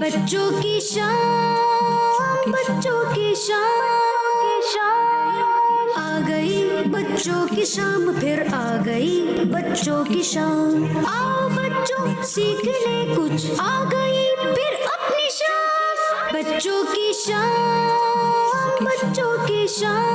بچوں کی شام بچوں کی شام آ گئی بچوں کی شام پھر آ گئی بچوں کی شام آؤ بچوں سیکھنے کچھ آ گئی پھر اپنی شام بچوں کی شام بچوں کی شام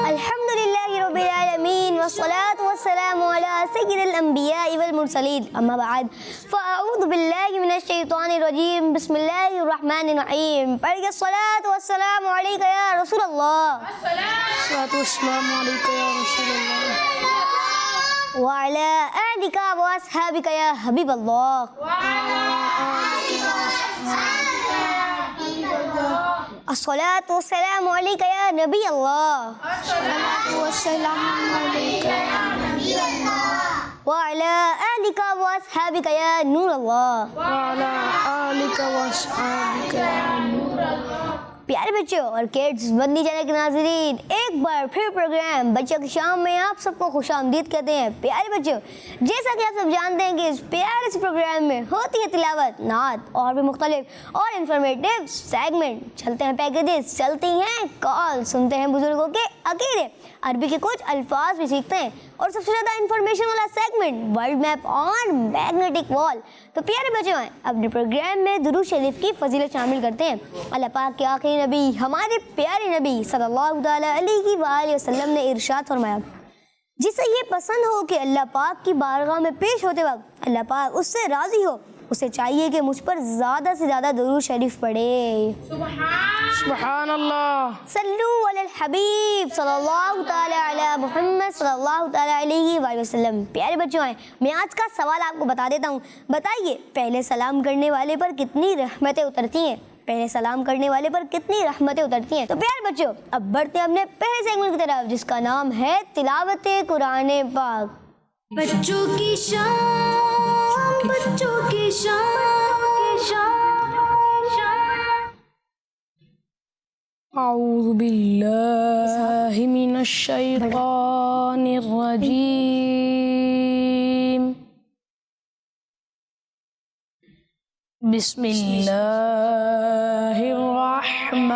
الحمدللہ رب العالمین والصلاة والسلام علی سید الانبیاء والمرسلین اما بعد فاعوذ باللہ من الشیطان الرجیم بسم اللہ الرحمن الرحیم پڑھیے الصلاة والسلام علیکہ یا رسول اللہ الصلاة والسلام علیکہ یا رسول اللہ وعلی آلک واصحابک یا حبیب اللہ الصلاة والسلام علیکہ یا نبی اللہ الصلاة والسلام علیکہ یا نبی اللہ وعلی آلک واصحابک یا نور اللہ وعلی آلک واصحابک یا نور اللہ پیارے بچوں اور کڈز مدنی چینل کے ناظرین، ایک بار پھر پروگرام بچوں کی شام میں آپ سب کو خوش آمدید کہتے ہیں۔ پیارے بچوں، جیسا کہ آپ سب جانتے ہیں کہ اس پیارے سے پروگرام میں ہوتی ہے تلاوت، نعت اور بھی مختلف اور انفارمیٹیو سیگمنٹ، چلتے ہیں پیکیجز، چلتی ہیں کال، سنتے ہیں بزرگوں کے عقیدے، عربی کے کچھ الفاظ بھی سیکھتے ہیں اور سب سے زیادہ انفارمیشن والا سیگمنٹ ورلڈ میپ اور میگنیٹک وال۔ تو پیارے بچوں ہیں، اپنے پروگرام میں درود شریف کی فضیلت شامل کرتے ہیں۔ اللہ پاک کے آخری نبی ہمارے پیارے نبی صلی اللہ تعالیٰ علیہ وآلہ وسلم نے ارشاد فرمایا، جسے یہ پسند ہو کہ اللہ پاک کی بارگاہ میں پیش ہوتے وقت اللہ پاک اس سے راضی ہو، اسے چاہیے کہ مجھ پر زیادہ سے زیادہ درود شریف پڑھے۔ سبحان اللہ۔ صلو علی الحبیب صلی اللہ تعالی علی محمد صلی اللہ تعالی علیہ وآلہ وسلم۔ پیارے بچوں ہیں، میں آج کا سوال آپ کو بتا دیتا ہوں۔ بتائیے، پہلے سلام کرنے والے پر کتنی رحمتیں اترتی ہیں؟ پہلے سلام کرنے والے پر کتنی رحمتیں اترتی ہیں؟ تو پیارے بچوں، اب بڑھتے ہیں اپنے پہلے سیگمنٹ کی طرف، جس کا نام ہے تلاوت قرآن پاک۔ بچوں کی شام بچوں کی شام اعوذ باللہ من الشیطان الرجیم بسم اللہ الرحمن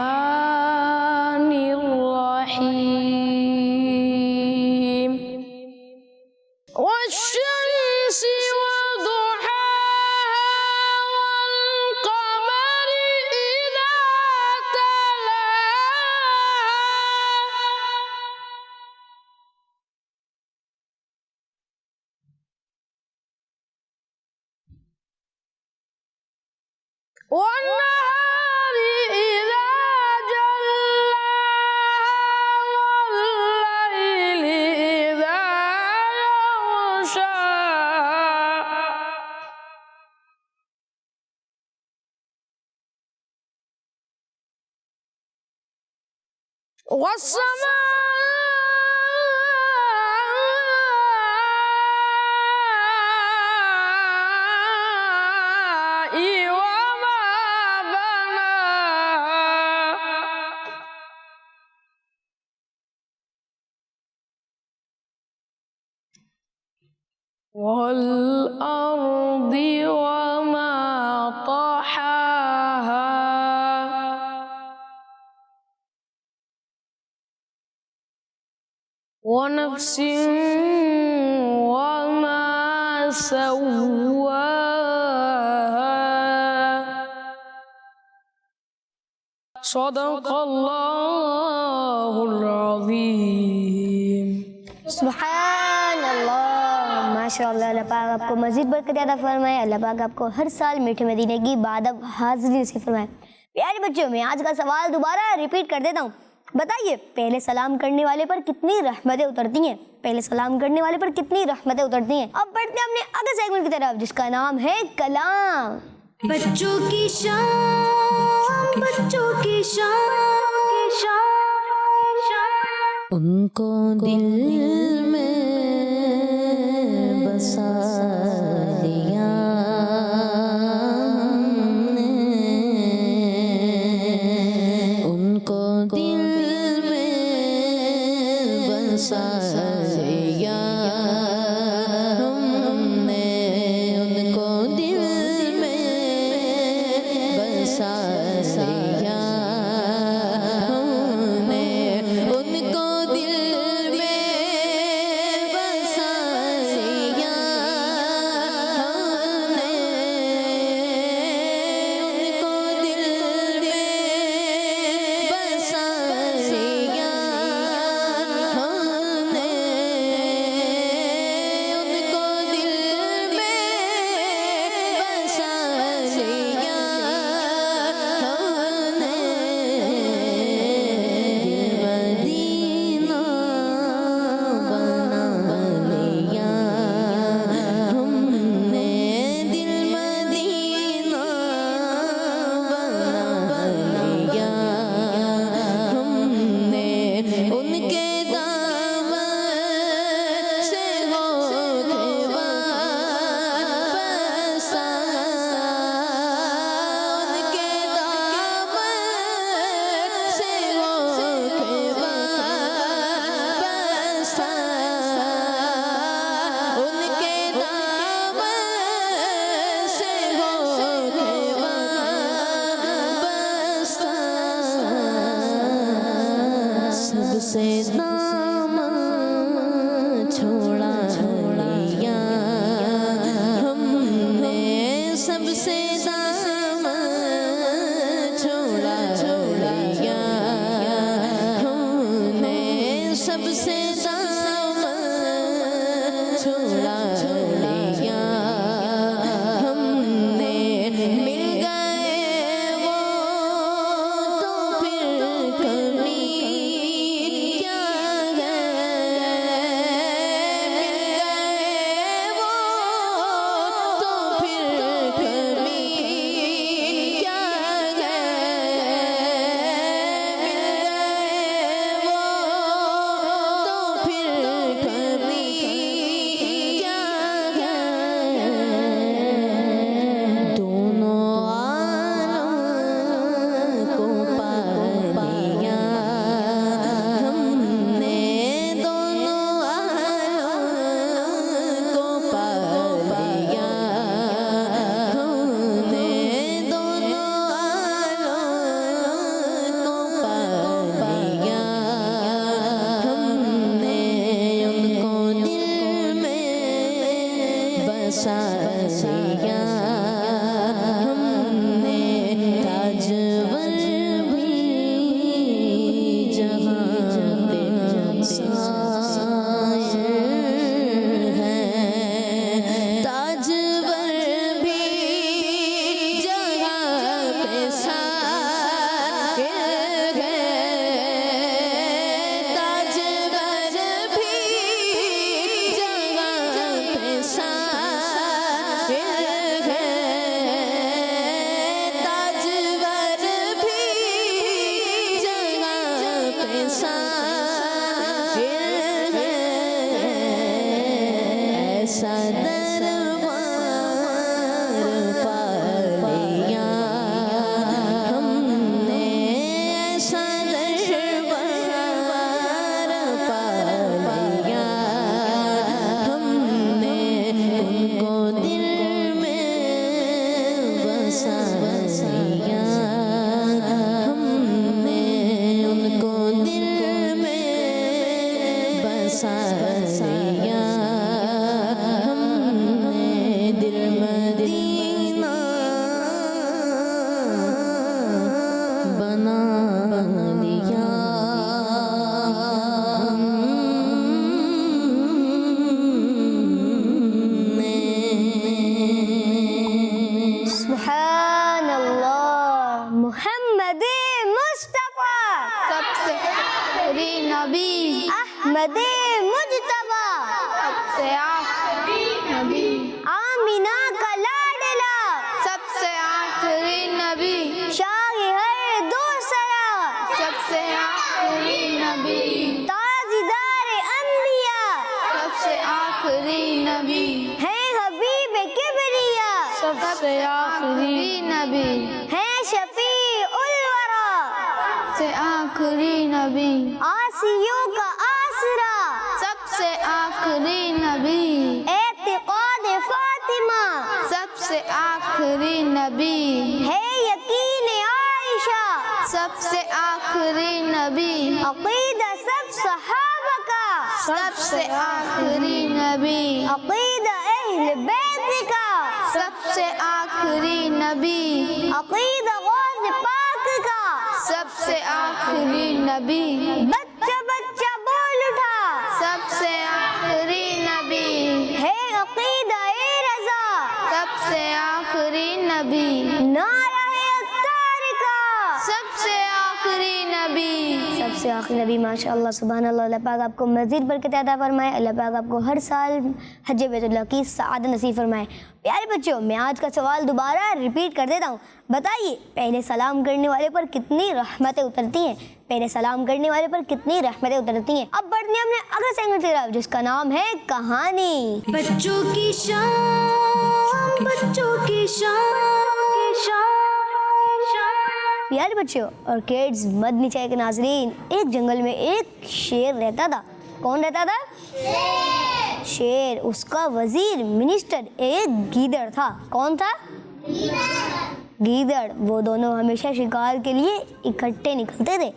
الرحیم والشمس وضحاها والقمر إذا تلاها والنهار إذا جلاها والليل إذا يغشاها والسماء وما بناها والأرض وما طحاها ونفس وما سواها صدق اللہ العظیم۔ سبحان اللہ، ماشاء اللہ۔ اللہ پاک آپ کو مزید برکت عطا فرمائے، اللہ پاک آپ کو ہر سال میٹھے مدینے کی بادب حاضری نصیب فرمائے۔ پیارے بچوں، میں آج کا سوال دوبارہ ریپیٹ کر دیتا ہوں۔ بتائیے، پہلے سلام کرنے والے پر کتنی رحمتیں اترتی ہیں؟ پہلے سلام کرنے والے پر کتنی رحمتیں اترتی ہیں؟ اب بڑھتے ہیں اپنے اگلے سیگمنٹ کی طرف، جس کا نام ہے کلام۔ بچوں کی شام بچوں کی شام ان کو دل میں بسا لیا ہم نے، ان کو دل میں بسا لیا ہم نے، ان کو دل میں بسایا ہم نے ان کو دل میں بسایا ہم نے ان کو دل میں بسایا ہم نے ان کو دل میں بسایا ہم نے دل مدینہ بنا لیا ہم نے دل مدینہ بنا لیا ہم نے ان کے دامن سے ہو کے وابستہ ان کے دامن سے ہو کے وابستہ ان کے دامن سے ہو کے وابستہ سب سے دامن چھوڑا لیا ہم نے سب سے دامن چھوڑا لیا ہم نے سب سے دامن چھوڑا لیا ہم نے مل گئے وہ تو پھر کمی کیا ہے مل گئے وہ تو پھر کمی کیا ہے مل گئے وہ تو پھر کمی کیا ہے دونوں عالم کو پا لیا ہم نے دونوں عالم کو پا لیا ہم نے دونوں عالم کو پا لیا ہم نے ان کو دل میں بسایا ہم نے تاجور بھی جہاں پہ شاعر ہیں تاجور بھی جہاں پہ شاعر ہیں تاجور بھی جہاں پہ شاعر ہیں تاجور بھی جہاں پہ شاعر ہیں ایسا دربار پا لیا ہم نے ایسا دربار پا لیا ہم نے ان کو دل میں بسایا ہم نے ان کو دل میں بسایا ہم نے دل مدینہ بنا لیا ہم نے سبحان اللہ محمد مصطفیٰ سب سے آخری نبی احمد مجتبیٰ سب سے آخری نبی آمینہ کا لاڈلا سب سے آخری نبی شاہ ہر دوسرا سب سے آخری نبی تاجدار انبیاء سب سے آخری نبی ہے حبیب کبریا سب سے آخری نبی ہے شفیع الورا سے آخری نبی آسیوں کا آسرا سب سے آخری نبی اعتقاد فاطمہ سب سے آخری نبی ہے یقین سب سے آخری نبی، عقیدہ سب صحابہ کا، سب سے آخری نبی، عقیدہ اہل بیت کا، سب سے آخری نبی، عقیدہ غوث پاک کا، سب سے آخری نبی، بچہ بچہ بول اٹھا، سب سے آخری نبی، ہے عقیدہ رضا، سب سے آخری نبی، نعرہ اتار کا، سب سے آخری نبی، سب سے آخری نبی۔ ماشاء اللہ، سبحان اللہ۔ اللہ پاک آپ کو مزید برکت عطا فرمائے، اللہ پاک آپ کو ہر سال حج بیت اللہ کی سعادت نصیب فرمائے۔ پیارے بچوں، میں آج کا سوال دوبارہ ریپیٹ کر دیتا ہوں، بتائیے پہلے سلام کرنے والے پر کتنی رحمتیں اترتی ہیں؟ پہلے سلام کرنے والے پر کتنی رحمتیں اترتی ہیں؟ اب بڑھتے ہیں اپنے اگلے سیگمنٹ کی طرف، جس کا نام ہے کہانی۔ بچوں کی شان، بچوں کی شان۔ پیارے بچوں اور کڈز، مدنی چینل کے ناظرین، ایک جنگل میں ایک شیر رہتا تھا۔ کون رہتا تھا؟ شیر۔ اس کا وزیر منسٹر ایک گیدڑ تھا۔ کون تھا؟ گیدڑ۔ وہ دونوں ہمیشہ شکار کے لیے اکٹھے نکلتے تھے۔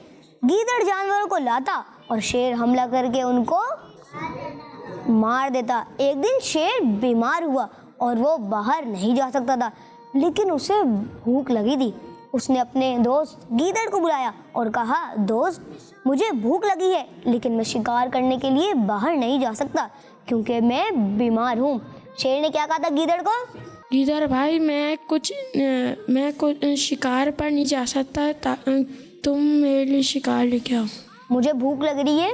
گیدڑ جانوروں کو لاتا اور شیر حملہ کر کے ان کو مار دیتا۔ ایک دن شیر بیمار ہوا اور وہ باہر نہیں جا سکتا تھا، لیکن اسے بھوک لگی تھی۔ اس نے اپنے دوست گیدڑ کو بلایا اور کہا، دوست مجھے بھوک لگی ہے، لیکن میں شکار کرنے کے لیے باہر نہیں جا سکتا کیونکہ میں بیمار ہوں۔ شیر نے کیا کہا تھا گیدڑ کو؟ گیدڑ بھائی، میں کچھ شکار پر نہیں جا سکتا، تم میرے لیے شکار لے کے آؤ۔ مجھے بھوک لگ رہی ہے،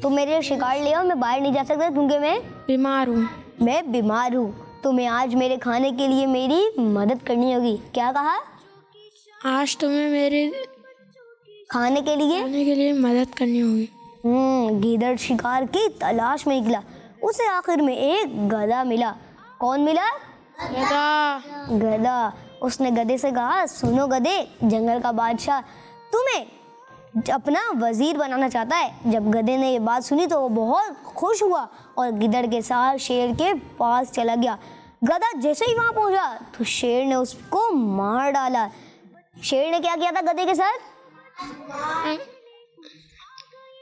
تم میرے لیے شکار لے آؤ، میں باہر نہیں جا سکتا کیونکہ میں بیمار ہوں۔ تمہیں آج میرے کھانے کے لیے میری مدد کرنی ہوگی۔ کیا کہا؟ آج تمہیں میرے کھانے کے لیے مدد کرنی ہوگی۔ گیدڑ شکار کی تلاش میں نکلا۔ اسے آخر میں ایک گدھا ملا۔ کون ملا؟ گدھا۔ اس نے گدھے سے کہا، سنو گدھے، جنگل کا بادشاہ تمہیں اپنا وزیر بنانا چاہتا ہے۔ جب گدھے نے یہ بات سنی تو وہ بہت خوش ہوا اور گیدڑ کے ساتھ شیر کے پاس چلا گیا۔ گدھا جیسے ہی وہاں پہنچا تو شیر نے اس کو مار ڈالا۔ شیر نے کیا کیا تھا گدھے کے ساتھ؟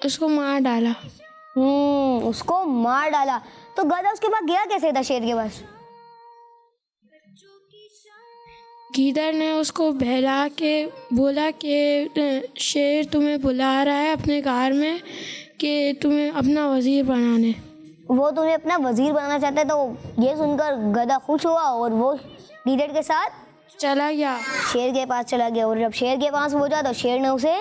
اس کو مار ڈالا۔ اس کو مار ڈالا۔ تو گدھا اس کے پاس گیا کیسے تھا شیر کے پاس؟ گیدڑ نے اس کو بہلا کے بولا کہ شیر تمہیں بلا رہا ہے اپنے غار میں کہ تمہیں اپنا وزیر بنانے۔ وہ تمہیں اپنا وزیر بنانا چاہتا ہے۔ تو یہ سن کر گدھا خوش ہوا اور وہ گیدڑ کے ساتھ چلا گیا، شیر کے پاس چلا گیا۔ اور جب شیر کے پاس پہنچا تو شیر نے اسے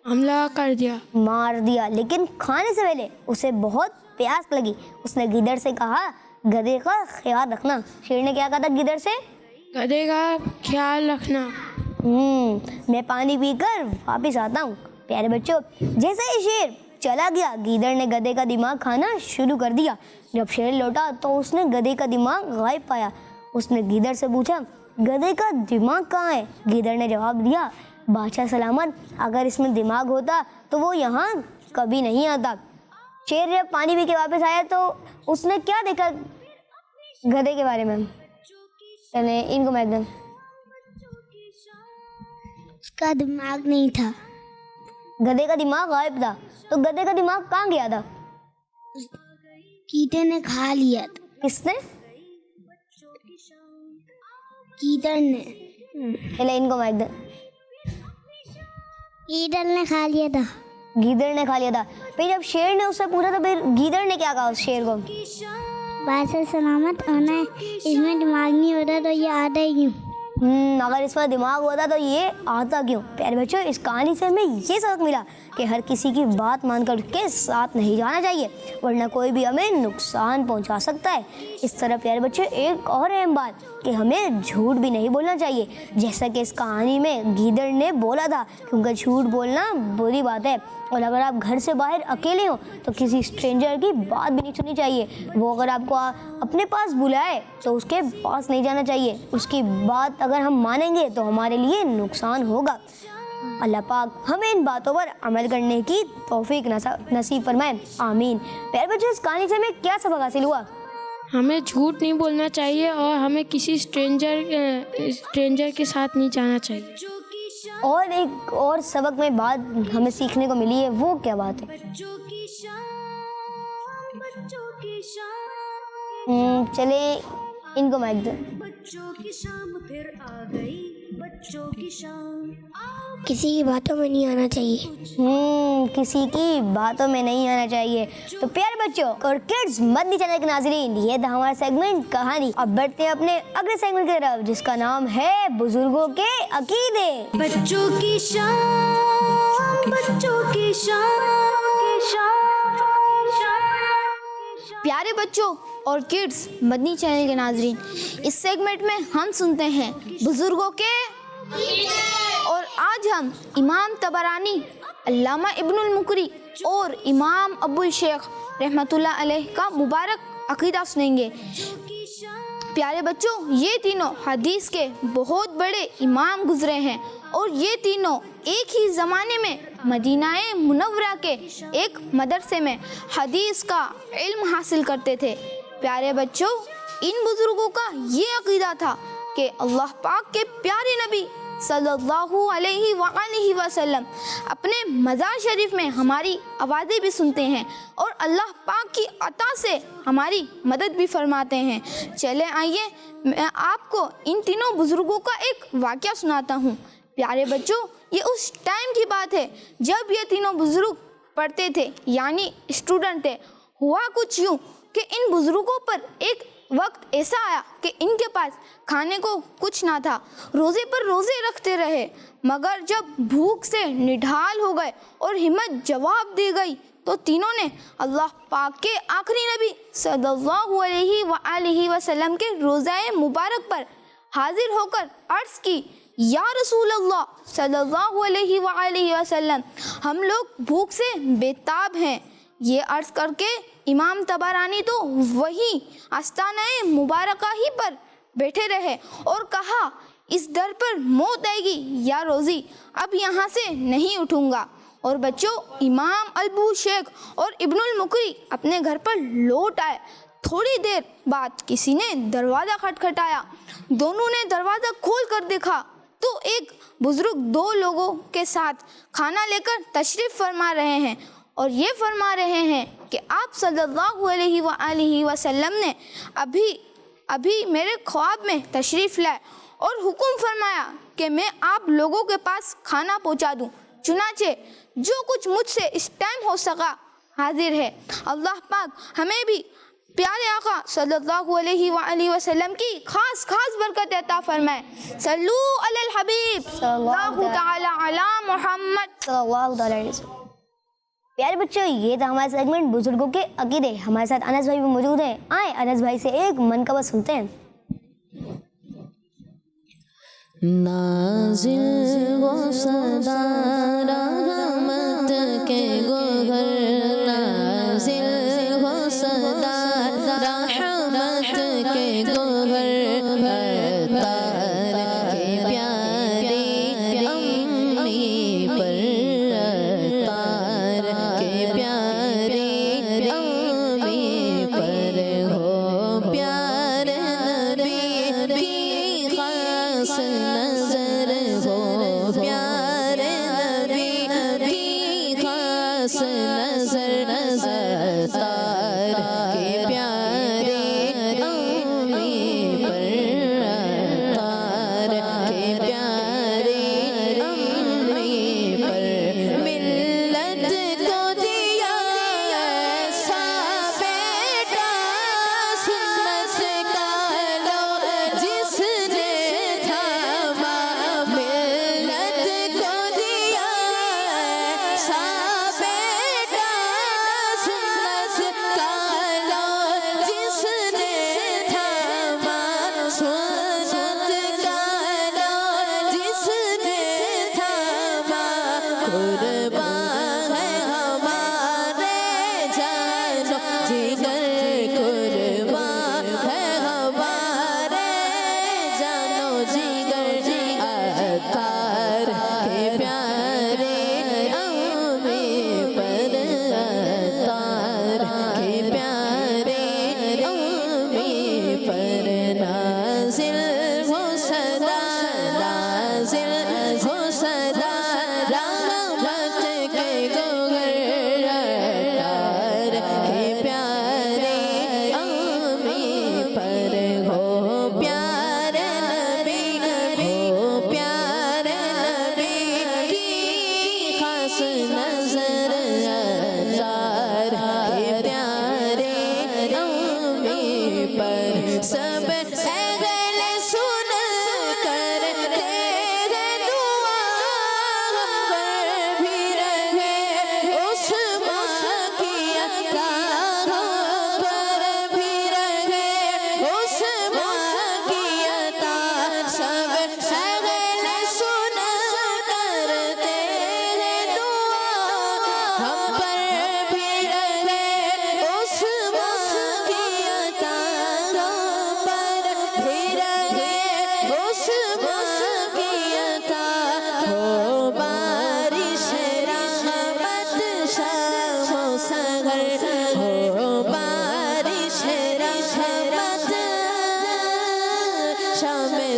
حملہ کر دیا، مار دیا۔ لیکن کھانے سے پہلے اسے بہت پیاس لگی۔ اس نے گیدڑ سے کہا، گدھے کا خیال رکھنا۔ شیر نے کیا کہا تھا گیدڑ سے؟ گدھے کا خیال رکھنا، میں پانی پی کر واپس آتا ہوں۔ پیارے بچوں، جیسے ہی شیر چلا گیا، گیدڑ نے گدھے کا دماغ کھانا شروع کر دیا۔ جب شیر لوٹا تو اس نے گدھے کا دماغ غائب پایا۔ اس نے گیدڑ سے پوچھا، گدھے کا دماغ کہاں ہے؟ گیدڑ نے جواب دیا، بادشاہ سلامت، اگر اس میں دماغ ہوتا تو وہ یہاں کبھی نہیں آتا۔ شیر جب پانی پی کے واپس آیا تو اس نے کیا دیکھا گدھے کے بارے میں؟ چلیں ان کو میں دوں۔ اس کا دماغ نہیں تھا، گدھے کا دماغ غائب تھا۔ تو گدھے کا دماغ کہاں گیا تھا؟ کیڑے نے کھا لیا تھا۔ کس نے؟ کیڑے نے چلیں ان کو میں دوں۔ کیڑے نے کھا لیا تھا۔ گیدڑ نے کھا لیا تھا۔ پھر جب شیر نے اس سے پوچھا تو پھر گیدڑ نے کیا کہا اس شیر کو؟ بادشاہ سلامت ہونا ہے، اس میں دماغ نہیں ہوتا تو یہ آتا ہی کیوں؟ اگر اس میں دماغ ہوتا تو یہ آتا کیوں؟ پیارے بچوں، اس کہانی سے ہمیں یہ سبق ملا کہ ہر کسی کی بات مان کر اس کے ساتھ نہیں جانا چاہیے، ورنہ کوئی بھی ہمیں نقصان پہنچا سکتا ہے۔ اس طرح پیارے بچوں، ایک اور اہم بات کہ ہمیں جھوٹ بھی نہیں بولنا چاہیے، جیسا کہ اس کہانی میں گیدڑ نے بولا تھا، کیونکہ جھوٹ بولنا بری بات ہے۔ اور اگر آپ گھر سے باہر اکیلے ہوں تو کسی اسٹرینجر کی بات بھی نہیں سننی چاہیے۔ وہ اگر آپ کو اپنے پاس بلائے تو اس کے پاس نہیں جانا چاہیے۔ اس کی بات اگر ہم مانیں گے تو ہمارے لیے نقصان ہوگا۔ اللہ پاک ہمیں ان باتوں پر عمل کرنے کی توفیق نصیب فرمائے، آمین۔ پیارے بچوں، اس کہانی سے ہمیں کیا سبق حاصل ہوا؟ ہمیں جھوٹ نہیں بولنا چاہیے اور ہمیں کسی اسٹرینجر کے ساتھ نہیں جانا چاہیے۔ اور ایک اور سبق میں بات ہمیں سیکھنے کو ملی ہے، وہ کیا بات ہے؟ بچوں کی شان، بچوں کی شان، چلے ان کو مائک دیں۔ بچوں کی شام پھر آ گئی، بچوں کی شام، کسی کی باتوں میں نہیں آنا چاہیے۔ کسی کی باتوں میں نہیں آنا چاہیے۔ تو پیارے بچوں اور کڈز مدنی چینل کے ناظرین، یہ تھا ہمارا سیگمنٹ کہانی۔ اب بڑھتے ہیں اپنے اگلے سیگمنٹ کی طرف، جس کا نام ہے بزرگوں کے عقیدے۔ بچوں کی شام، بچوں کی شام، پیارے بچوں اور کڈز مدنی چینل کے ناظرین، اس سیگمنٹ میں ہم سنتے ہیں بزرگوں کے، اور آج ہم امام طبرانی، علامہ ابن المقری اور امام ابو الشیخ رحمۃ اللہ علیہ کا مبارک عقیدہ سنیں گے۔ پیارے بچوں، یہ تینوں حدیث کے بہت بڑے امام گزرے ہیں، اور یہ تینوں ایک ہی زمانے میں مدینہ منورہ کے ایک مدرسے میں حدیث کا علم حاصل کرتے تھے۔ پیارے بچوں، ان بزرگوں کا یہ عقیدہ تھا کہ اللہ پاک کے پیارے نبی صلی اللہ علیہ وآلہ وسلم اپنے مزار شریف میں ہماری آوازیں بھی سنتے ہیں، اور اللہ پاک کی عطا سے ہماری مدد بھی فرماتے ہیں۔ چلے آئیے میں آپ کو ان تینوں بزرگوں کا ایک واقعہ سناتا ہوں۔ پیارے بچوں، یہ اس ٹائم کی بات ہے جب یہ تینوں بزرگ پڑھتے تھے، یعنی اسٹوڈنٹ تھے۔ ہوا کچھ یوں کہ ان بزرگوں پر ایک وقت ایسا آیا کہ ان کے پاس کھانے کو کچھ نہ تھا۔ روزے پر روزے رکھتے رہے، مگر جب بھوک سے نڈھال ہو گئے اور ہمت جواب دے گئی تو تینوں نے اللہ پاک کے آخری نبی صلی اللہ علیہ وآلہ وسلم کے روزہ مبارک پر حاضر ہو کر عرض کی، یا رسول اللہ صلی اللہ علیہ وآلہ وسلم، ہم لوگ بھوک سے بے-تاب ہیں۔ یہ عرض کر کے امام طبرانی تو وہی آستانہ مبارکہ ہی پر بیٹھے رہے اور کہا، اس در پر موت آئے گی یا روزی، اب یہاں سے نہیں اٹھوں گا۔ اور بچوں، امام ابو شیخ اور ابن المقری اپنے گھر پر لوٹ آئے۔ تھوڑی دیر بعد کسی نے دروازہ کھٹکھٹایا۔ دونوں نے دروازہ کھول کر دیکھا تو ایک بزرگ دو لوگوں کے ساتھ کھانا لے کر تشریف فرما رہے ہیں، اور یہ فرما رہے ہیں کہ آپ صلی اللہ علیہ وآلہ وسلم نے ابھی میرے خواب میں تشریف لائے اور حکم فرمایا کہ میں آپ لوگوں کے پاس کھانا پہنچا دوں۔ چنانچہ جو کچھ مجھ سے اس ٹائم ہو سکا حاضر ہے۔ اللہ پاک ہمیں بھی پیارے آقا صلی اللہ علیہ وآلہ وسلم کی خاص برکت عطا فرمائے۔ صلو علی الحبیب صلی اللہ تعالی علی محمد صلی اللہ علیہ وسلم۔ پیارے بچوں، یہ تھا ہمارا سیگمنٹ بزرگوں کے عقیدے۔ ہمارے ساتھ انس بھائی بھی موجود ہیں، آئیں انس بھائی سے ایک منقبہ سنتے ہیں۔ نازل و صدا رحمت کے گوہر، نازل و صدا رحمت کے گوہر، تار کے پیارے امی پر، تار کے پیارے امی پر ہو پیار نبی کی خاص نظر، ہو پیار نبی کی خاص نظر، تار کے پیارے امی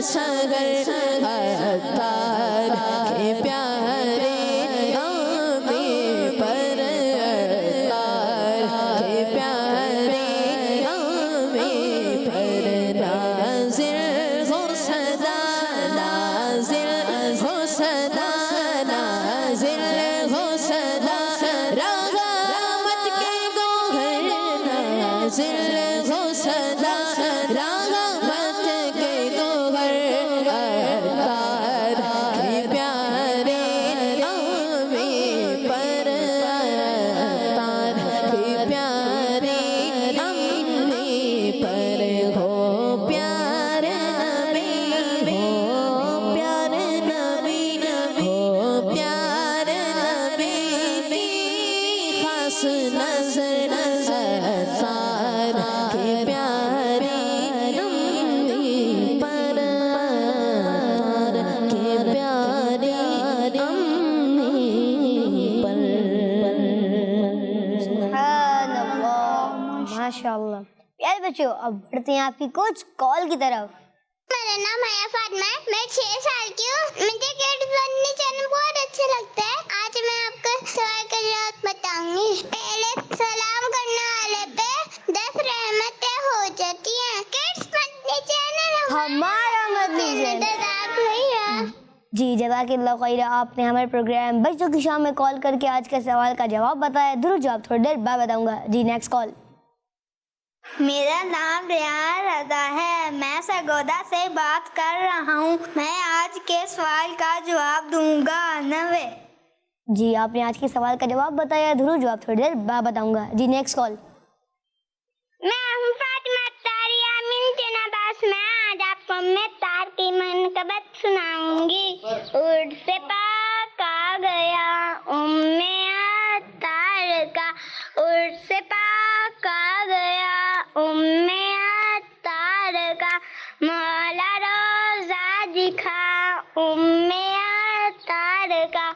सगर अतार के प्यारे आमे पर अतार के प्यारे आमे पर नाज़िल हो सदा नाज़िल हो सदा नाज़िल हो सदा रहमत के गोहर नाज़िल हो सदा रहमत के गोहर अतार के प्यारे आमे पर अतार के प्यारे आमे पर हो प्यारे नबी हो प्यारे नबी हो प्यारे नबी खास नजर अतार के प्यारे नबी पर अतार के प्यारे नबी पर माशाल्लाह। प्यारे बच्चों, अब बढ़ते हैं आपकी कुछ कॉल की तरफ। मेरा नाम है फातिमा, मैं 6 साल की हूँ। मुझे किड्स बन्नी चैनल बहुत अच्छा लगता है। आज मैं आपको सवाल का जवाब बताऊंगी। पहले सलाम करने वाले पे 10 रहमतें हो जाती हैं। किड्स बन्नी चैनल हमारा मदनी चैनल। जी जज़ाकल्लाह खैर, आपने हमारे प्रोग्राम बच्चों की शाम में कॉल करके आज के सवाल का जवाब बताया। दुरुस्त जवाब थोड़ी देर बाद बताऊंगा। जी नेक्स्ट कॉल। मेरा नाम रियान रज़ा है, मैं सरगोदा से बात कर रहा हूँ। मैं आज के सवाल का जवाब दूंगा 90। जी आपने आज के सवाल का जवाब बताया। दुरुस्त जवाब थोड़ी देर बाद बताऊंगा। जी नेक्स्ट कॉल। मैं हूँ फातिमा तारी आमिन जनाबास। मैं आज आपको मैं तार की मनकबत सुनाऊंगी। उड़ से पाक आ गया उम्मे तार का, उड़ से पाक आ गया उम्मे तार का, मौला रोजा दिखा उम्मे तार का।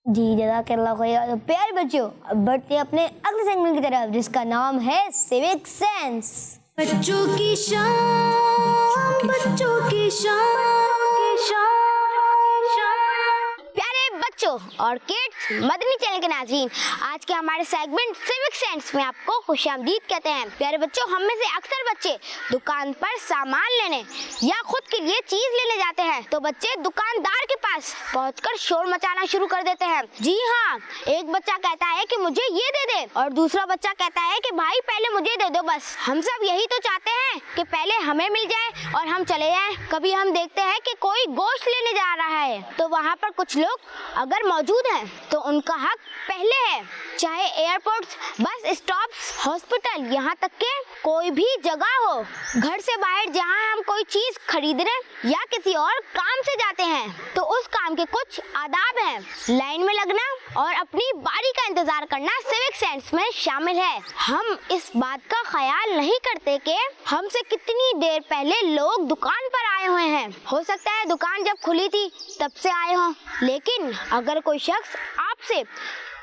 जी जज़ाकल्लाह खैर। तो प्यारे बच्चों, अब बढ़ते हैं अपने अगले सेगमेंट की तरफ जिसका नाम है सिविक सेंस। बच्चों की शाम, बच्चों की शाम। प्यारे बच्चों और किड्स मदनी चैनल के नाज़रीन, आज के हमारे सेगमेंट सिविक सेंस में आपको खुशामदीद कहते हैं। प्यारे बच्चों, हम में से अक्सर बच्चे दुकान पर सामान लेने या खुद के लिए चीज लेने जाते हैं तो बच्चे दुकानदार के पास पहुंचकर शोर मचाना शुरू कर देते हैं। जी हाँ, एक बच्चा कहता है कि मुझे ये दे दे और दूसरा बच्चा कहता है कि भाई पहले मुझे दे दो। बस हम सब यही तो चाहते हैं कि पहले हमें मिल जाए और हम चले जाएं। कभी हम देखते हैं कि कोई गोश्त लेने जा रहा है तो वहाँ पर कुछ लोग अगर मौजूद हैं तो उनका हक पहले है। चाहे एयरपोर्ट, बस स्टॉप्स, हॉस्पिटल, यहाँ तक के कोई भी जगह हो, घर से बाहर जहाँ हम कोई चीज खरीदने या किसी और काम से जाते हैं तो उस काम के कुछ आदाब हैं। लाइन में लगना और अपनी बारी का इंतजार करना सिविक सेंस में शामिल है। हम इस बात का ख्याल नहीं करते कि हमसे कितनी देर पहले लोग दुकान पर आए हुए हैं। हो सकता है दुकान जब खुली थी तब से आए हों, लेकिन अगर कोई शख्स आपसे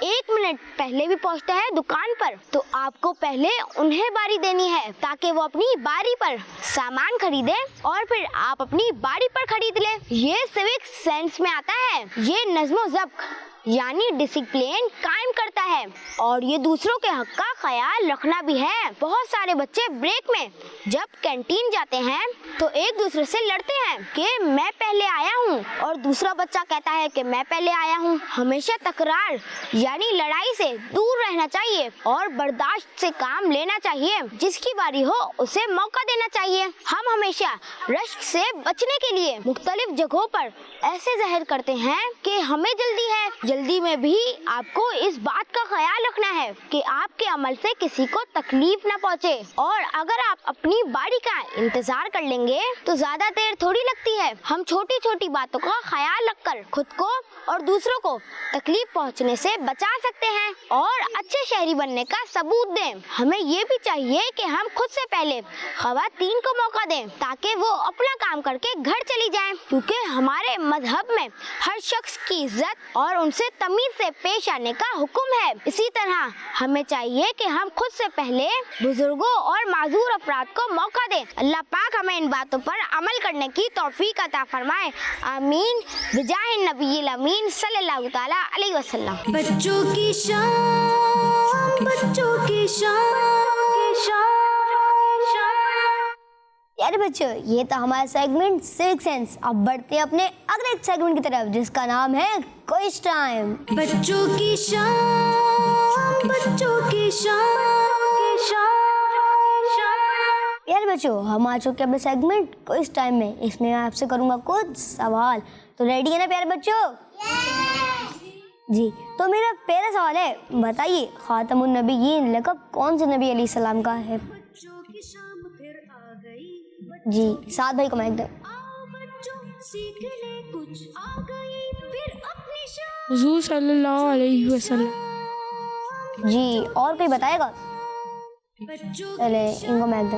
1 मिनट पहले भी पहुंचता है दुकान पर तो आपको पहले उन्हें बारी देनी है ताकि वो अपनी बारी पर सामान खरीदे और फिर आप अपनी बारी पर खरीद ले। ये सिविक सेंस में आता है। ये नज़्म व ज़ब्त यानी डिसिप्लिन कायम करता है और ये दूसरों के हक का ख्याल रखना भी है। बहुत सारे बच्चे ब्रेक में जब कैंटीन जाते हैं तो एक दूसरे से लड़ते हैं कि मैं पहले आया हूँ और दूसरा बच्चा कहता है कि मैं पहले आया हूँ। हमेशा तकरार यानी लड़ाई से दूर रहना चाहिए और बर्दाश्त से काम लेना चाहिए। जिसकी बारी हो उसे मौका देना चाहिए। हम हमेशा रश्क से बचने के लिए मुख्तलिफ जगहों पर ऐसे ज़ाहिर करते हैं कि हमें जल्दी है। जल्दी में भी आपको इस बात का ख्याल रखना है कि आपके अमल से किसी को तकलीफ न पहुंचे और अगर आप अपनी बारी का इंतजार कर लेंगे तो ज्यादा देर थोड़ी लगती है। हम छोटी छोटी बातों का ख्याल रखकर खुद को और दूसरों को तकलीफ पहुंचने से बचा सकते हैं और अच्छे शहरी बनने का सबूत दें। हमें ये भी चाहिए कि हम खुद से पहले ख़वातीन को मौका दें ताकि वो अपना काम करके घर चली जाएं, क्योंकि हमारे मजहब में हर शख्स की इज्जत और उनसे तमीज से पेश आने का हुक्म है। इसी तरह हमें चाहिए कि हम खुद से पहले बुजुर्गों और माजूर अफराद को मौका दें। अल्लाह पाक हमें इन बातों पर अमल करने की तौफीक अता फरमाए। आमीन बिजाहि नबील अमीन सल्लल्लाहु ताला अलैहि वसल्लम। बच्चों की शान, बच्चों की शान। यार बच्चों, ये था हमारा सेगमेंट सिविक सेंस। अब बढ़ते हैं अपने अगले सेगमेंट की तरफ जिसका नाम है क्विज टाइम। बच्चों की शान, बच्चों की शान। यार बच्चों, हम आ चुके हैं अपने सेगमेंट क्विज टाइम में। इसमें मैं आपसे करूंगा कुछ सवाल, तो रेडी है ना प्यारे बच्चों? जी, तो मेरा पहला सवाल है, बताइए खातमुन नबीयीन लक़ब कौन से नबी अलैहिस्सलाम का है? बच्चों की शाम फिर आ गई। जी, साथ भाई को माइक दो। आओ बच्चों सीख ले कुछ, आ गई फिर अपनी शान। हुजूर सल्लल्लाहु अलैहि वसल्लम। जी, और कोई बताएगा? बच्चों चले इनको माइक दो।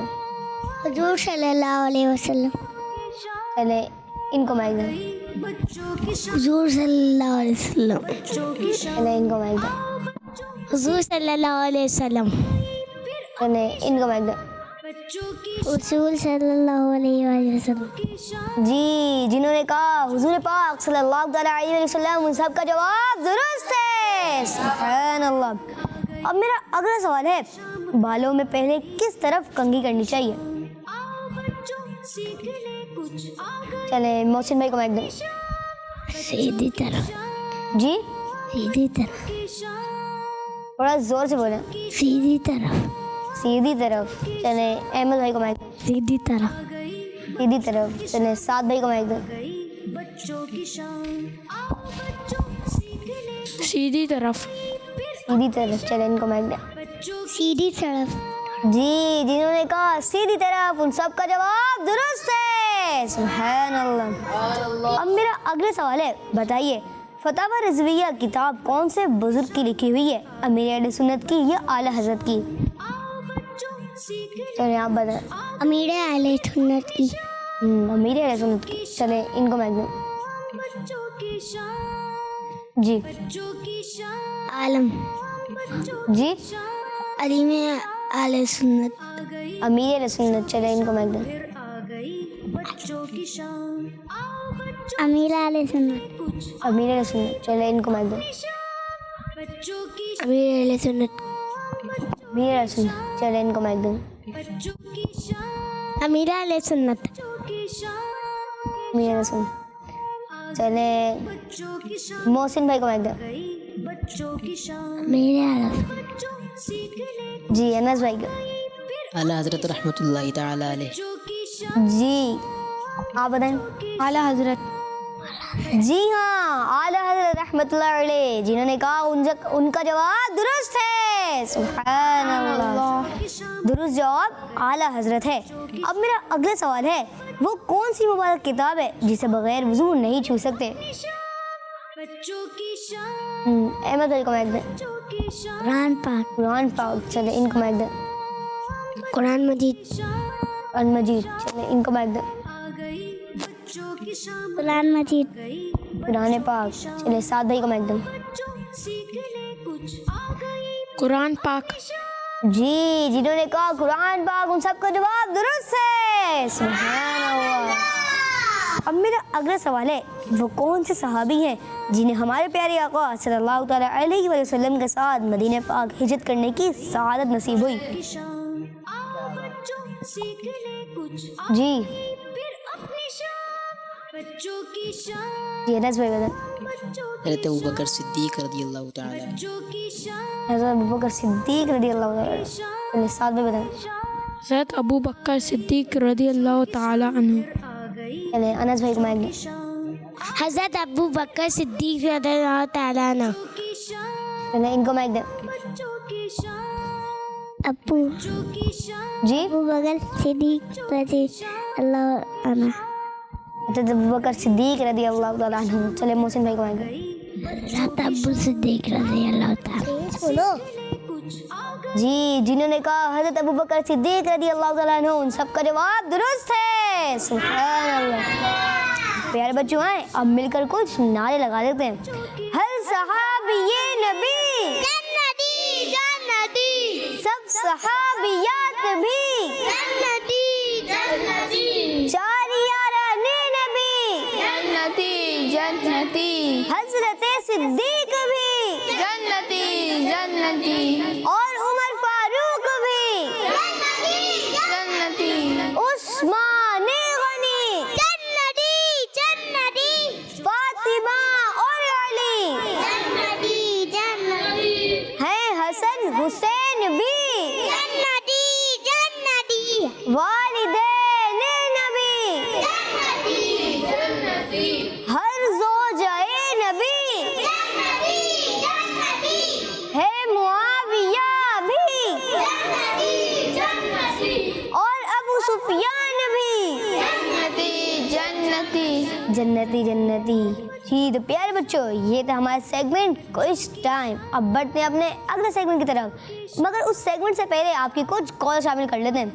हुजूर सल्लल्लाहु अलैहि वसल्लम। चले इनको माइक दो। बच्चों की शान, हुजूर सल्लल्लाहु अलैहि वसल्लम। बच्चों की शान। चले इनको माइक दो। हुजूर सल्लल्लाहु अलैहि वसल्लम। चले इनको माइक दो। बच्चों की हुजूर सल्लल्लाहु अलैहि वसल्लम। शान। जी, जिन्होंने कहा हुजूर पाक सल्लल्लाहु अलैहि वसल्लम, उन सब का जवाब दुरुस्त है। सुभान अल्लाह। अब मेरा अगला सवाल है, बालों में पहले किस तरफ कंघी करनी चाहिए? आओ बच्चों सीख ले कुछ, आ गई चले मोहसिन भाई को माइक दो। सीधी तरफ। जी, सीधी तरफ। की शान। थोड़ा जोर से बोलें। सीधी तरफ। सीधी तरफ। चले अहमद भाई को माइक दो। सीधी तरफ। सीधी तरफ। चले साद भाई को माइक दो। गई बच्चों की शान। आओ बच्चों सीख ले सीधी तरफ। सीधी तरफ। चले इनको माइक दो। बच्चों सीधी तरफ। जी, जिन्होंने कहा सीधी तरफ, उन सब का जवाब दुरुस्त है। सुभान अल्लाह। अब मेरा अगला सवाल है, बताइए फतावा रिजविया किताब कौन से बुजुर्ग की लिखी हुई है? अमीर अहले सुन्नत की या आला हजरत की? आओ बच्चों सीख ले चले आप बताएं। अमीर अहले सुन्नत की। अमीर अहले सुन्नत की। चले इनको माइक दो। बच्चों की शान। जी बच्चों की शान। आलम। बच्चों जी, अली में अहले सुन्नत। आ गई अमीर अहले सुन्नत। चले इनको माइक दो। फिर आ गई बच्चों की शान। आओ बच्चों अमीर अहले सुन्नत। कुछ अमीर अहले सुन्नत। चले इनको माइक दो। बच्चों की अमीर अहले सुन्नत। अमीर अहले सुन्नत। चले इनको माइक दो। बच्चों की शान। अमीर अहले सुन्नत। बच्चों की शान। अमीर अहले सुन्नत। चले बच्चों की शान। मोहसिन भाई को माइक दो। गई बच्चों की शान। अमीर अहले। बच्चों सीख ले जी, अनस भाई को। फिर आला हज़रत रहमतुल्लाहि ताला अलैह। बच्चों की शान। जी, आप बताएं। आला हजरत। जी हाँ, आला हज़रत रहमतुल्लाह अलैह, जिन्होंने कहा उनका जवाब दुरुस्त है। सुभान अल्लाह। दुरुस्त जवाब आला हज़रत है। अब मेरा अगला सवाल है, वो कौन सी मुबारक किताब है जिसे बगैर वुज़ू नहीं छू सकते? बच्चों की शान। अहमद भाई को माइक दें। बच्चों की शान। कुरान पाक। कुरान पाक। चले इनको माइक दें। कुरान मजीद। कुरान मजीद। चले इनको माइक दें। आ गई बच्चों की शान। कुरान मजीद। गई कुरान पाक। चले साद भाई को माइक दें। बच्चों सीख ले कुछ, आ गई कुरान पाक। जी, जिन्होंने कहा कुरान पाक, उन सबका जवाब दुरुस्त है। सुभान अल्लाह। अब मेरा अगला सवाल है, वो कौन से सहाबी हैं जिन्हें हमारे प्यारे आका सल्लल्लाहु ताला अलैहि वसल्लम के साथ मदीना पाक हिजरत करने की सआदत नसीब हुई? की शान। आओ बच्चों सीख ले कुछ, आ जी फिर अपनी शान। बच्चों की शान। जी, अनस भाई बताएं। बच्चों हज़रत अबू बकर सिद्दीक़ रज़ियल्लाहु ताला अन्हु। बच्चों की शान। हज़रत अबू बकर सिद्दीक़ रज़ियल्लाहु ताला। चलिए साद भाई बताएं। हज़रत अबू बकर सिद्दीक़ रज़ियल्लाहु ताला अन्हु। आ गई चलिए अनस भाई को माइक दें। शान। हज़रत अबू बकर सिद्दीक़ रज़ियल्लाहु ताला अन्हु। की शान। चलिए इनको माइक दें। बच्चों की शान। अबू बच्चों की शान। जी अबू बकर सिद्दीक़ रज़ियल्लाहु अन्हु। हज़रत अबू बकर सिद्दीक रज़ी अल्लाह तआला अन्हु। चले मोहसिन भाई को आएंगे। जी, जिन्होंने कहा हज़रत अबू बकर सिद्दीक रज़ी अल्लाह तआला अन्हु, उन सबका जवाब दुरुस्त है। सुभान अल्लाह। प्यारे बच्चों आए अब मिलकर कुछ नारे लगा देते हैं। हर सहाबिये नबी जन्नती जन्नती, सब सहाबियात भी जन्नती जन्नती, चार याराने नबी जन्नती जन्नती, हज़रत सिद्दीक भी जन्नती जन्नती, और उमर फारूक भी जन्नती, उस्मान गनी, जन्नती जन्नती, फातिमा और अली जन्नती जन्नती, है, हसन हुसैन भी जन्नती जन्नती, वालिदैन नबी जन्नती जन्नती, हर ज़ौजाए नबी जन्नती जन्नती, है, मुआविया भी जन्नती जन्नती, और अबू सुफियान भी जन्नती जन्नती। जन्नती जन्नती। जी तो प्यारे बच्चों ये था हमारा सेगमेंट क्विज टाइम। अब बढ़ते हैं अपने अगले सेगमेंट की तरफ, मगर उस सेगमेंट से पहले आपकी कुछ कॉल शामिल कर लेते हैं।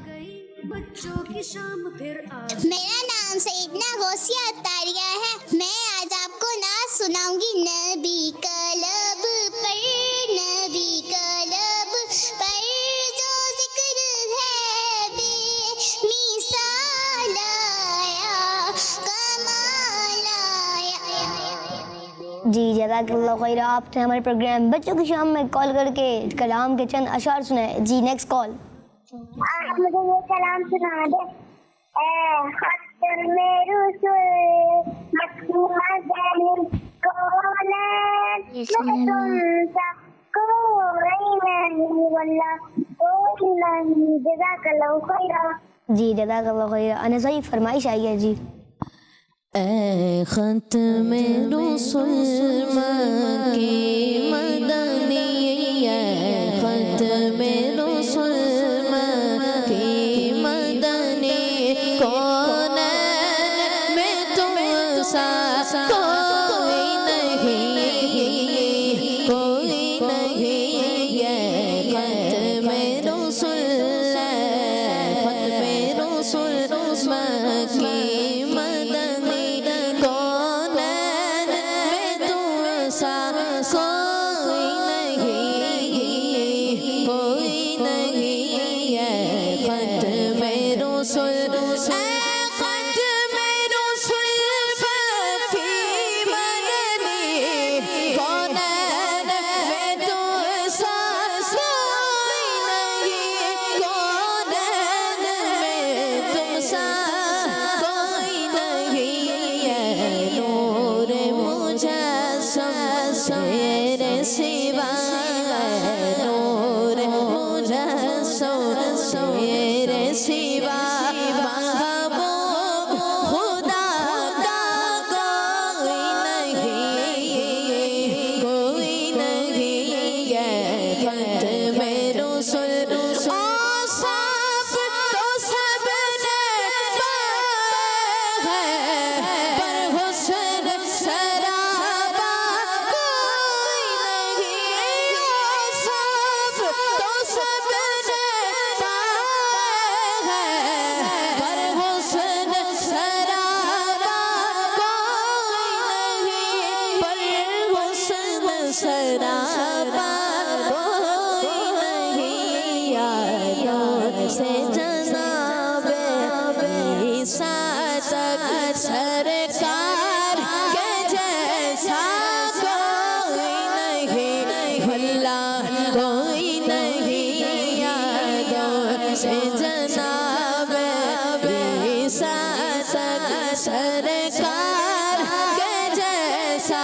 बच्चों की शाम फिर आ मेरा नाम सईदना गौसिया अत्तारिया है। मैं आज आपको नात सुनाऊंगी नबी कलब पर, नबी कलब पर जो जिक्र है बेमिसाल आया, कमाल आया। जी जज़ाकल्लाह खैर। आपने हमारे प्रोग्राम बच्चों की शाम में कॉल करके कलाम के चंद अशार सुनाए। जी नेक्स्ट कॉल। आप मुझे ये कलाम सुना दे। ए खत्तर में रुसूल मखदूमा जालिम कौन है, तुम सा कोई नहीं वल्लाह कोई नहीं। जज़ाकल्लाह खैरा। जी जज़ाकल्लाह खैर। अनसई फरमाइश आई है। जी ऐ ख़त्म रुसूल मक्की मदनी, ऐ ख़त्म रुसूल मक्की मदनी, कौन में तुम सा कोई नहीं, कोई नहीं। ऐ ख़त्म रुसूल, ख़त्म रुसूल मक्की मदनी, कौन में तुम सा कोई नहीं, कोई नहीं। ऐ ख़त्म रुसूल, ऐ ख़त्म रुसूल मक्की मदनी, कौन में तुम सा कोई नहीं, कौन में तुम सा कोई नहीं। ऐ नूर मुजस्सम तेरे सिवा, नूर मुजस्सम तेरे सिवा, महबूब खुदा का कोई नहीं, कोई नहीं। ऐ ख़त्म रुसूल, औसाफ तो सबने पाया है, पर हुस्न सराबा कोई नहीं। औसाफ तो सबने पाया है, पर हुस्न सराबा कोई नहीं, पर हुस्न सराबा कोई नहीं। यारों से जनाबे ईसा तक सरकार के जैसा कोई नहीं, भला कोई नहीं। यारों से जनाबे ईसा तक सरकार के जैसा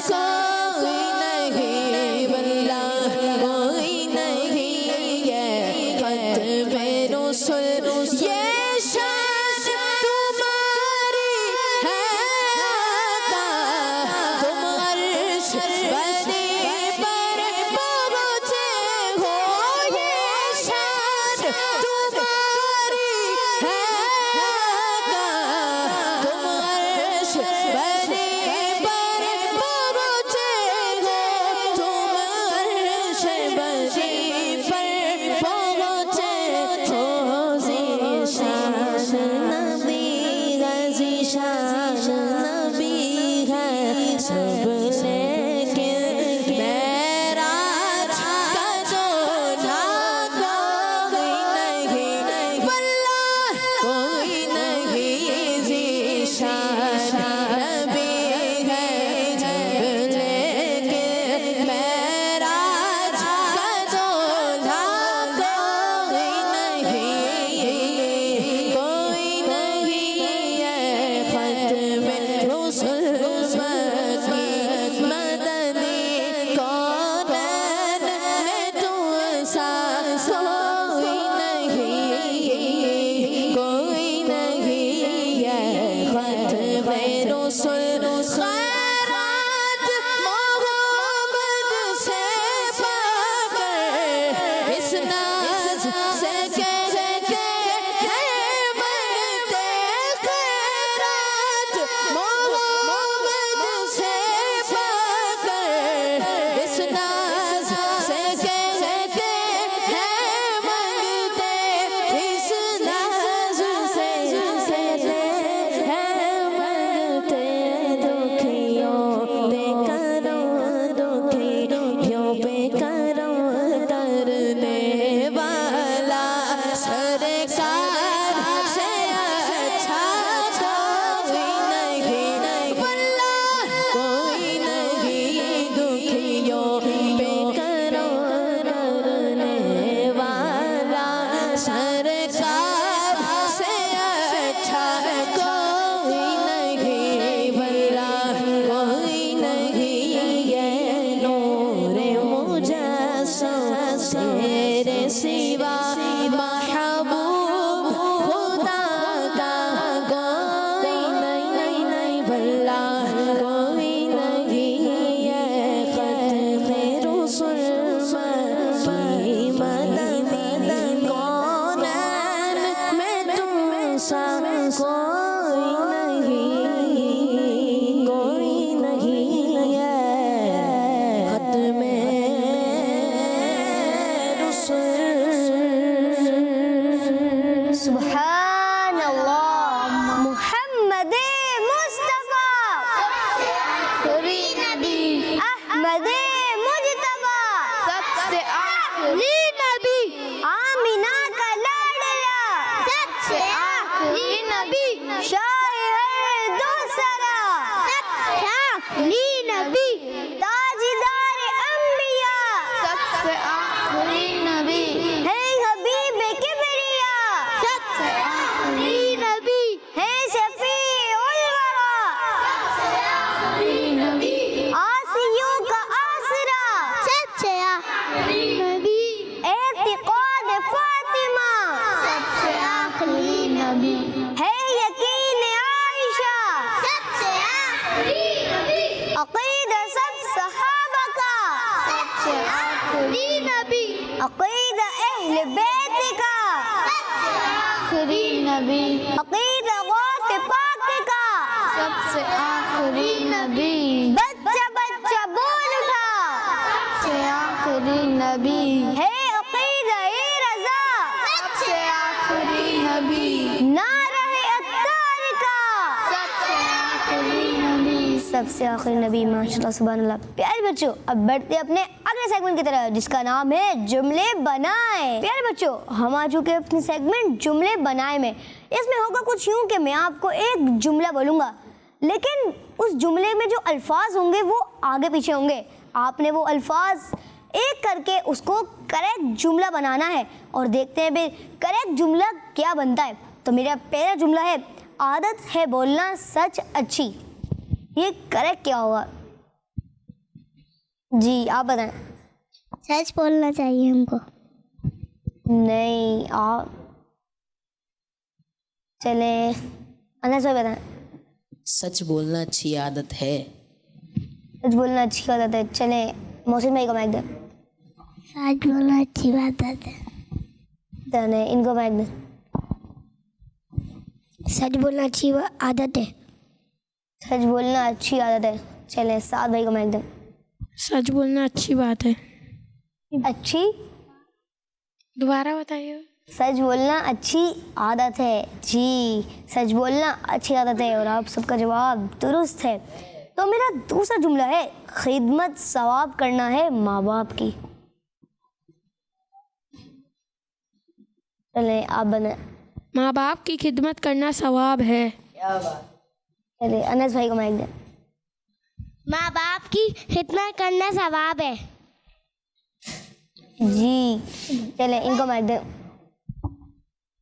कोई नहीं, भला कोई नहीं। ये ख़त्म रुसूल, ये शान तुम्हारी है आका, तुम अर्श बनी पर पहुँचे हो। ये शान तुम्हारी है आका, तुम अर्श नबी ताजदार अंबिया सबसे आखिरी नबी है हबीब किबरिया सबसे आखिरी नबी है शफीउल वरा नबी आसियों का आसरा सबसे आखिरी नबी एतिकाद फातिमा सबसे आखिरी नबी है यकीन आयशा सबसे आखिरी नबी अकीदा सब सहाबा का सबसे आखिरी नबी अकीदा अहले बैत का आखिरी नबी अकीदा गौस पाक का सबसे आखिरी नबी बच्चा बच्चा बोल उठा सबसे आखिरी नबी है अकीदा ए रजा सबसे आखिरी नबी ना रहे अत्तार का सबसे आखिरी नबी सबसे आखिरी नबी माशाल्लाह सुभान अल्लाह। प्यारे बच्चों अब बढ़ते अपने अगले सेगमेंट की तरफ जिसका नाम है जुमले बनाए। प्यारे बच्चों हम आ चुके हैं अपने सेगमेंट जुमले बनाए में। इसमें होगा कुछ यूं कि मैं आपको एक जुमला बोलूंगा लेकिन उस जुमले में जो अल्फाज होंगे वो आगे पीछे होंगे। आपने वो अल्फाज एक करके उसको करेक्ट जुमला बनाना है और देखते हैं भाई करेक्ट जुमला क्या बनता है। तो मेरा पहला जुमला है आदत है बोलना सच अच्छी। ये करेक्ट क्या होगा जी आप बताएं। सच बोलना चाहिए हमको। नहीं आप चले अनस भाई बताएं। सच बोलना अच्छी आदत है। सच बोलना अच्छी आदत है। चले मोहसिन भाई को माइक दें। सच बोलना अच्छी बात है। जाने इनको माइक दें। सच बोलना अच्छी आदत है। सच बोलना अच्छी आदत है। चले साद भाई को माइक दें। सच बोलना अच्छी बात है। अच्छी दोबारा बताइए। सच बोलना अच्छी आदत है जी सच बोलना अच्छी आदत है और आप सबका जवाब दुरुस्त है। तो मेरा दूसरा जुमला है खिदमत सवाब करना है माँ बाप की। चले आप बने। माँ बाप की खिदमत करना सवाब है। चले अनस भाई को माइक दें। माँ बाप की खिदमत करना सवाब है। जी चले इनको माइक दें।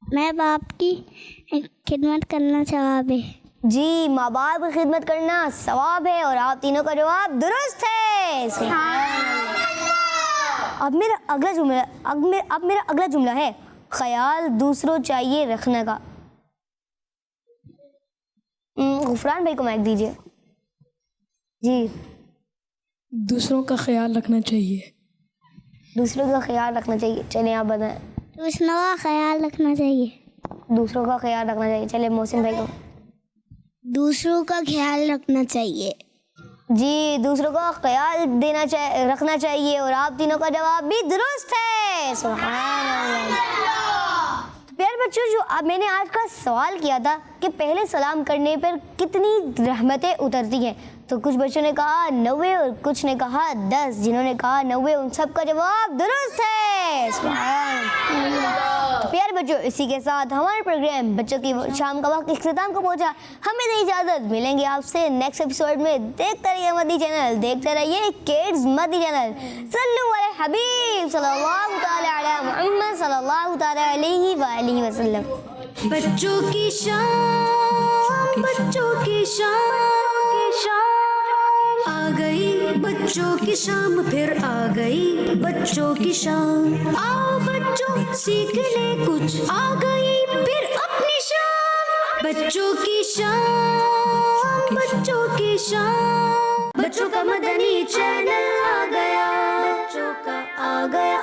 माँ बाप की खिदमत करना सवाब है। जी माँ बाप की खिदमत करना सवाब है और आप तीनों का जवाब दुरुस्त है। अब मेरा अगला जुमला है ख्याल दूसरों चाहिए रखने का। गुफरान भाई को माइक दीजिए। जी दूसरों का ख्याल रखना चाहिए। दूसरों का ख्याल रखना चाहिए। चलिए आप बताएं। दूसरों का ख्याल रखना चाहिए। दूसरों का ख्याल रखना चाहिए। चलिए मोहसिन भाई को। दूसरों का ख्याल रखना चाहिए। जी दूसरों का ख्याल रखना चाहिए और आप तीनों का जवाब भी दुरुस्त है। सुभान अल्लाह। तो प्यारे बच्चों जो अब मैंने आज का सवाल किया था कि पहले सलाम करने पर कितनी रहमतें उतरती हैं तो कुछ बच्चों ने कहा 90 और कुछ ने कहा 10। जिन्होंने कहा 90 उन सब का जवाब दुरुस्त है। सुभान अल्लाह। तो प्यारे बच्चों इसी के साथ हमारे प्रोग्राम बच्चों की शाम का वक्त इख्तिताम को पहुंचा। हमें दे इजाज़त। मिलेंगे आपसे नेक्स्ट एपिसोड में। देखते रहिए मदी चैनल। देखते रहिए किड्स मदी चैनल। सल्लु अला हबीब सल्लल्लाहु तआला अला मुहम्मद सल्लल्लाहु तआला अलैहि व आलिहि वसल्लम। बच्चों की शाम बच्चों की शाम आ गई बच्चों की शाम फिर आ गई बच्चों की शाम। आओ बच्चों सीख ले कुछ आ गई फिर अपनी शाम। बच्चों की शाम बच्चों की शाम। बच्चों का मदनी चैनल आ गया। बच्चों का आ गया